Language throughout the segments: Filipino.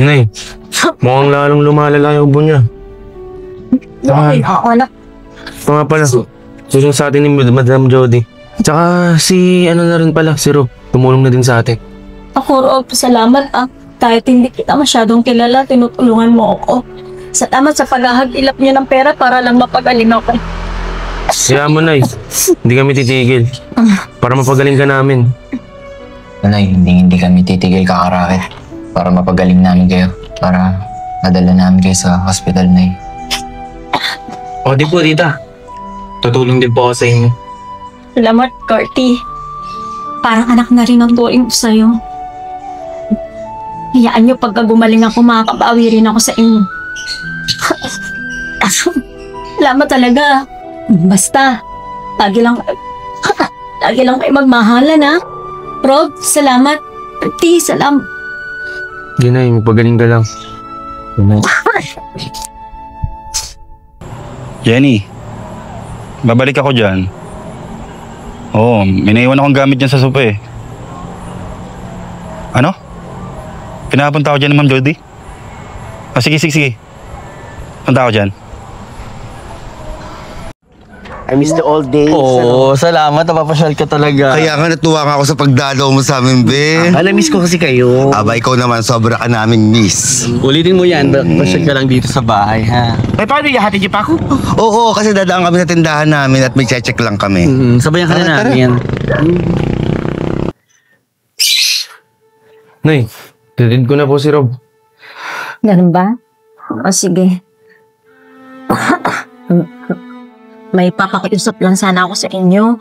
Nay, mukhang lalong lumalala yung ubo niya. Anak. Ito nga pala, susunod sa atin ni Madam Jody. Tsaka si ano na rin pala, si Rob. Tumulong na din sa atin. Ako, Rob, salamat Kahit hindi kita masyadong kilala, tinutulungan mo ako. Salamat sa paghahag-ilap niyo ng pera para lang mapagaling ako. Kaya mo, Nay. Hindi kami titigil. Para mapagaling ka namin. Nay, hindi kami titigil kakarakit. Para mapagaling namin kayo. Para madala namin kayo sa hospital, Nay. O di po, tita. Tutulong din po ako sa inyo. Salamat, Carty. Parang anak na rin ang turing ko sa'yo. Hayaan niyo pagka gumaling ako, makakabawi rin ako sa inyo. Salamat talaga. Basta, lagi lang kayo magmahalan, ha? Rob, salamat. Carty, salamat. Ginay, magpagaling ka lang. Jenny, babalik ako dyan. Oo, may naiwan akong gamit dyan sa sopa eh. Ano? Pinapunta ako dyan ni Ma'am Jody? Sige. Punta ako dyan. I miss the old days. Oo, salamat. Napapasyal ka talaga. Kaya nga natuwa ka ako sa pagdalaw mo sa amin, be. Miss ko kasi kayo. Aba, ikaw naman, sobra ka namin miss. Ulitin mo yan. Pasyal ka lang dito sa bahay, ha? Eh, paano ihahatid niyo pa ako? Oo, kasi dadaan kami sa tindahan namin at may check lang kami. Sabayan ka na namin. Nay, titin ko na po si Rob. Ganun ba? O sige. May papakiusap lang sana ako sa inyo.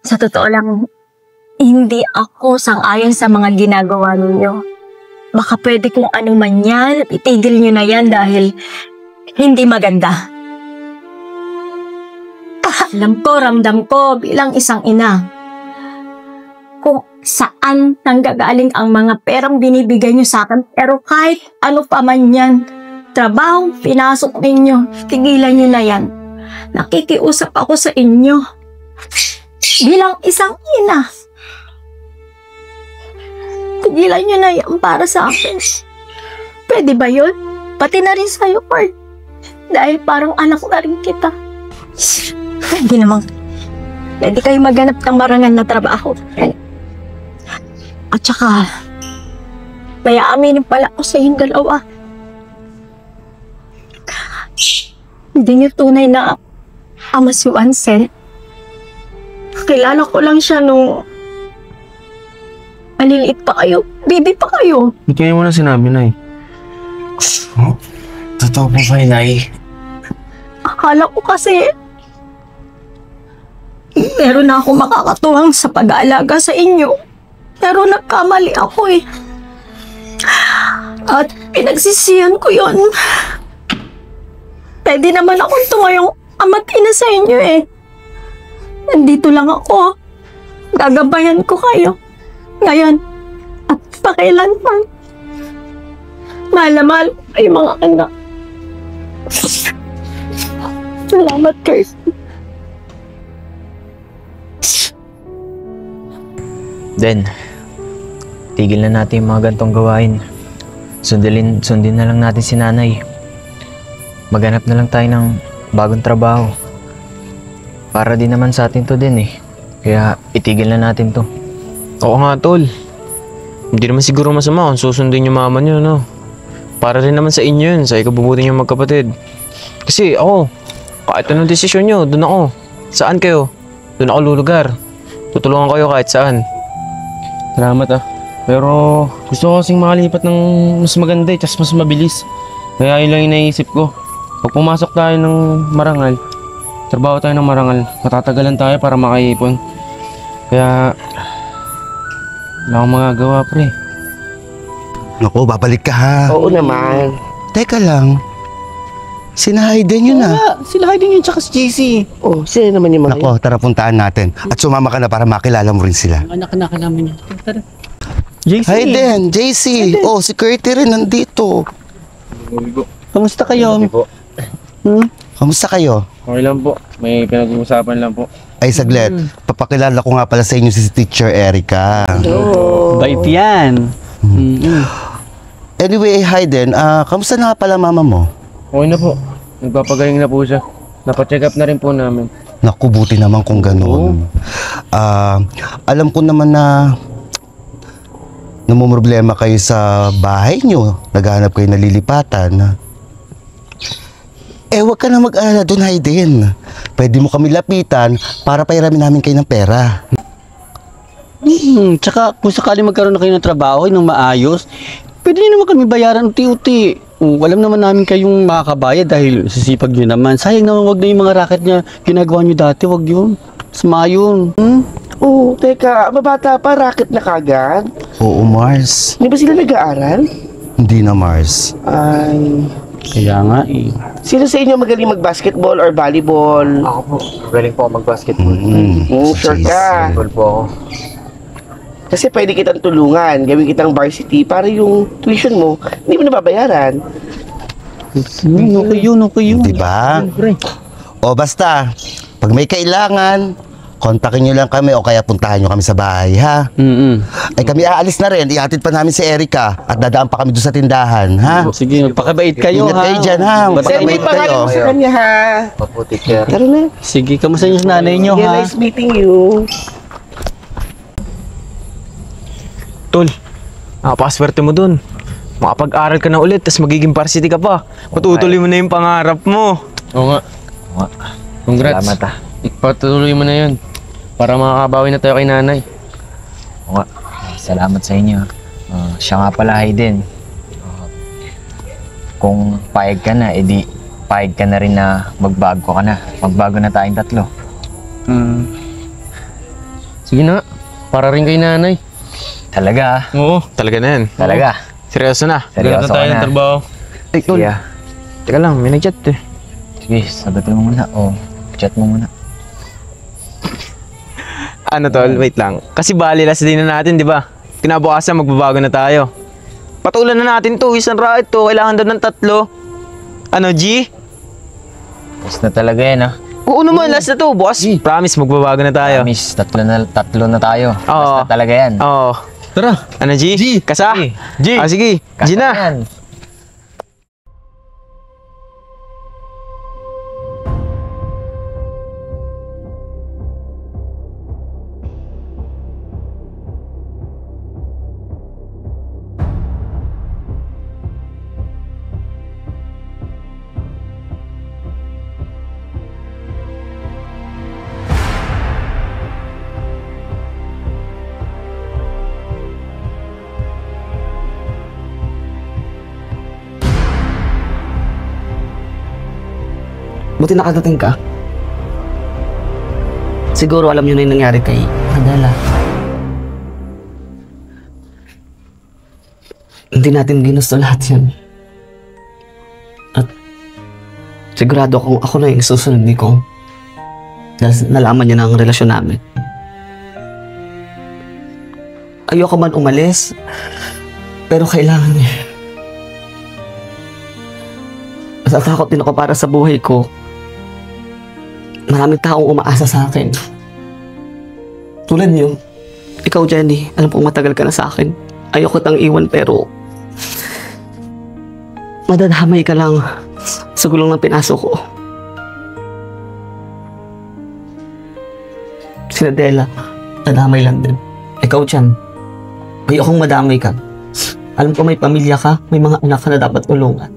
Sa totoo lang, hindi ako sang-ayon sa mga ginagawa ninyo. Baka pwede kung ano man yan, itigil nyo na yan dahil hindi maganda. Alam ko, ramdam ko bilang isang ina. Kung saan nanggagaling ang mga perang binibigay nyo sa akin, pero kahit ano pa man yan, trabaho, pinasok ninyo, tigilan nyo na yan. Nakikiusap ako sa inyo. Bilang isang ina. Tigilan nyo na yan para sa akin. Pwede ba yun? Pati na rin sa'yo, Kurt. Dahil parang anak na rin kita. Hindi naman. Pwede kayo maghanap ng marangal na trabaho. At saka, may aaminin pala ako sa inyong dalawa. Hindi niyo tunay na ama si Ansel. Kilala ko lang siya nung maliliit pa kayo. Baby pa kayo. Hindi kayo mo na sinabi, Nay. Oh, totoo po ba, Nay? Akala ko kasi meron na akong makakatuwang sa pag-aalaga sa inyo. Pero nagkamali ako eh. At pinagsisihan ko yon. Pwede naman akong tumayong ama't ina sa inyo eh. Nandito lang ako. Gagabayan ko kayo. Ngayon, at pakailanman. Mahal na mahal ko kayo mga anak. Salamat, Kirsty. Den, tigil na natin yung mga gantong gawain. Sundin na lang natin si nanay. Maghanap na lang tayo ng bagong trabaho. Para din naman sa atin to din eh. Kaya itigil na natin to. Oo nga, tol. Hindi naman siguro masama kung susundin yung mama niyo, no? Para rin naman sa inyo yun, sa ikabubuti niyo magkapatid. Kasi ako, kahit anong desisyon niyo, doon ako. Saan kayo? Doon ako lulugar. Tutulungan kayo kahit saan. Salamat Pero gusto ko kasing makalipat ng mas maganda at mas mabilis. Kaya yun lang inaisip ko. Pag pumasok tayo ng marangal, trabaho tayo ng marangal, matatagalan tayo para makaipon. Kaya wala akong magagawa, pre. Naku, babalik ka ha. Oo naman. Teka lang. Sina Hayden yun Sila Hayden yun tsaka si JC. Oh, sila naman yung mga Nako, tara puntaan natin. At sumama ka na para makilala mo rin sila. anak-anak namin yun. Tara. JC! Hayden, JC. Oh, si Curty rin nandito. Kamusta kayo? Kamusta kayo? Okay lang po. May pinag-uusapan lang po. Ay, saglit. Papakilala ko nga pala sa inyo si Teacher Erica. Hello. Bait yan! Anyway, Hayden, kamusta na pala mama mo? Okay na po. Nagpapagaling na po siya. Napacheck up na rin po namin. Naku, buti naman kung gano'n. Alam ko naman na namumroblema kayo sa bahay nyo. Naghahanap kayo nalilipatan. Huwag ka na mag-alala doon, Hayden. Pwede mo kami lapitan para pairamin namin kayo ng pera. Tsaka kung sakali magkaroon na kayo ng trabaho ng maayos, pwede nyo naman kami bayaran unti-unti. Alam naman namin kayong makakabayad dahil sisipag nyo naman. Sayang naman, wag na yung mga racket niya ginagawa nyo dati, wag yun. Sma yun. Oo, teka, mabata pa, racket na kagad. Oo, Mars. Hindi ba sila nag-aaral? Hindi na, Mars. Ay, Kaya nga eh. sino sa inyo magaling mag-basketball or volleyball? Ako po, galing po ako mag-basketball. Sure ka. Basketball po ako. Kasi pwede kitang tulungan, gawin kitang varsity para yung tuition mo, hindi mo nababayaran. Okay yun. Di ba? O basta, pag may kailangan, kontakin nyo lang kami o kaya puntahan nyo kami sa bahay, ha? Ay kami aalis na rin, ihatid pa namin si Erica at dadaan pa kami doon sa tindahan, ha? Sige, pakabait kayo Ingat ha. kayo dyan, ha? Sir, may Pakabait pangalan mo kayo. sa kanya, ha? Paputik sir. Tara na. Sige, kamusta niyo sa nanay niyo Yeah, ha? nice meeting you. Tol, napakaswerte mo dun. Makapag-aral ka na ulit, tas magiging varsity ka pa. Patutuloy mo na yung pangarap mo. Oo nga. Congrats. Salamat ah. Ipatuloy mo na yun. Para makakabawi na tayo kay nanay. Oo nga. Salamat sa inyo. Siya nga pala, Hayden. Kung payag ka na, edi payag ka na rin na magbago ka na. Magbago na tayong tatlo. Sige na nga. Para rin kay nanay. Talaga ah. Oo, talaga na yan. Talaga. Seryoso na. Seryoso ka na. trabaho. Sige ah. Teka lang, may nag-chat eh. Sige, sagutin mo muna. Chat mo muna. Ano tol, wait lang. Kasi bali last day na natin, di ba? Kinabukasan magbabago na tayo. Patulan na natin to, isang raket to. Kailangan daw ng 3. Ano, G? Tapos na talaga yan ah. Oo naman, last na to. Boss, promise magbabago na tayo. Promise, tatlo na tayo. Oo. Basta talaga yan. Oo. Tara. Ano, G? Kasa? G. Ah, sige. G na. Yan. Buti nakadating ka. Siguro alam niyo na yung nangyari kay Adela. Hindi natin ginusto lahat yan. At sigurado kung ako na yung susunod ni Kong. Dahil nalaman niya na ang relasyon namin. Ayoko man umalis, pero kailangan niya. Natatakot din ako para sa buhay ko. Maraming taong umaasa sa akin. Tulad niyo. Ikaw, Jenny, alam kong matagal ka na sa akin. Ayoko tang iwan pero madadamay ka lang sa gulong ng pinasok ko. Si Adela, nadamay lang din. Ikaw, Jan, ayokong madamay ka. Alam ko may pamilya ka, may mga anak ka na dapat tulungan.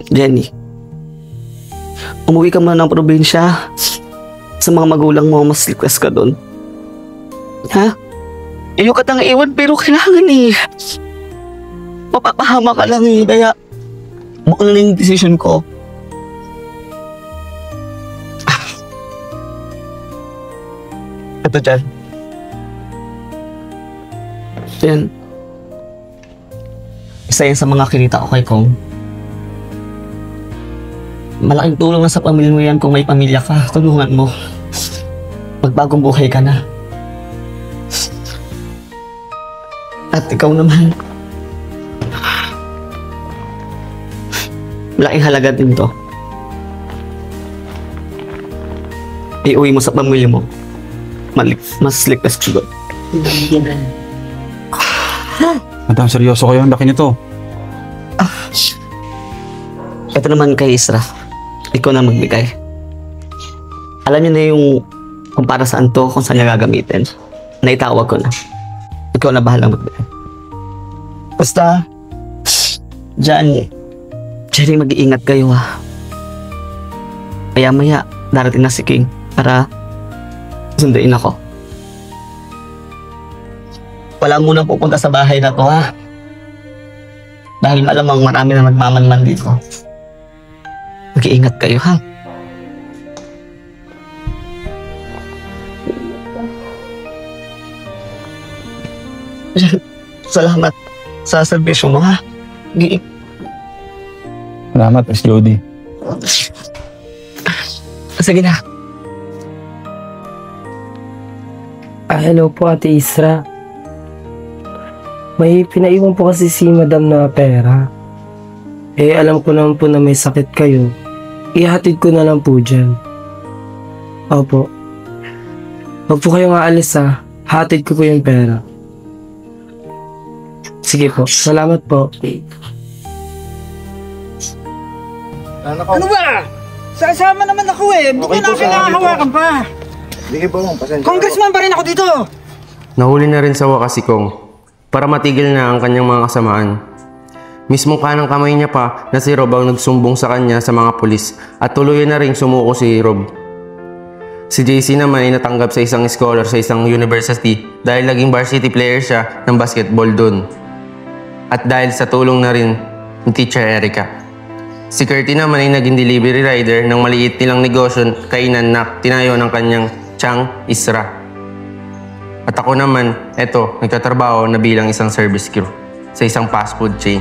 Jenny, umuwi ka muna ng probinsya. Sa mga magulang mo, mas likas ka doon. Ha? Ayoko tang iwan pero kailangan eh. Mapapahama ka lang eh. Kaya, buo na yung decision ko. Ito dyan. Yan. Isa yan sa mga kinita ko kay Kong. Malaking tulong na sa pamilya mo yan kung may pamilya ka. Tulungan mo. Magbagong buhay ka na. At ikaw naman. Malaking halaga din to. Iuwi mo sa pamilya mo. Mas ligtas ka doon. Madam, seryoso kayo. Ang laki nito. Ito naman kay Isra. Ikaw na magbigay. Alam niyo na yung kung para saan to, kung saan niya gagamitin. Naitawag ko na. Ikaw na bahalang magbigay. Basta, Diyan, mag-iingat kayo ha. Maya-maya, darating na si King para sunduin ako. Wala munang pupunta sa bahay na to ha. Dahil malamang marami na nagmamanman dito. Mag-iingat kayo ha. Salamat sa serbisyo mo ha. Salamat, Miss Jody. Sige na. Hello po, Ate Isra. May pinaiwan po kasi si Madam na pera. Alam ko naman po na may sakit kayo. Ihatid ko na lang po dyan. Opo. Huwag po kayong aalis ha. Hatid ko po yung pera. Sige po. Salamat po. Ano ba? Sasama naman ako eh. Hindi na kinakahawakan pa. Sige po, pasensya. Congressman pa rin ako dito. Nahuli na rin sa wakas si Kong para matigil na ang kanyang mga kasamaan. Mismong kanang kamay niya pa na si Rob ang nagsumbong sa kanya sa mga pulis at tuluyan na rin sumuko si Rob. Si JC naman ay natanggap sa isang scholar sa isang university dahil naging varsity player siya ng basketball doon. At dahil sa tulong na rin ni Teacher Erica. Si Curty naman ay naging delivery rider ng maliit nilang negosyo kainan na tinayo ng kanyang Chang Isra. At ako naman, nagtatrabaho na bilang isang service crew sa isang fast food chain.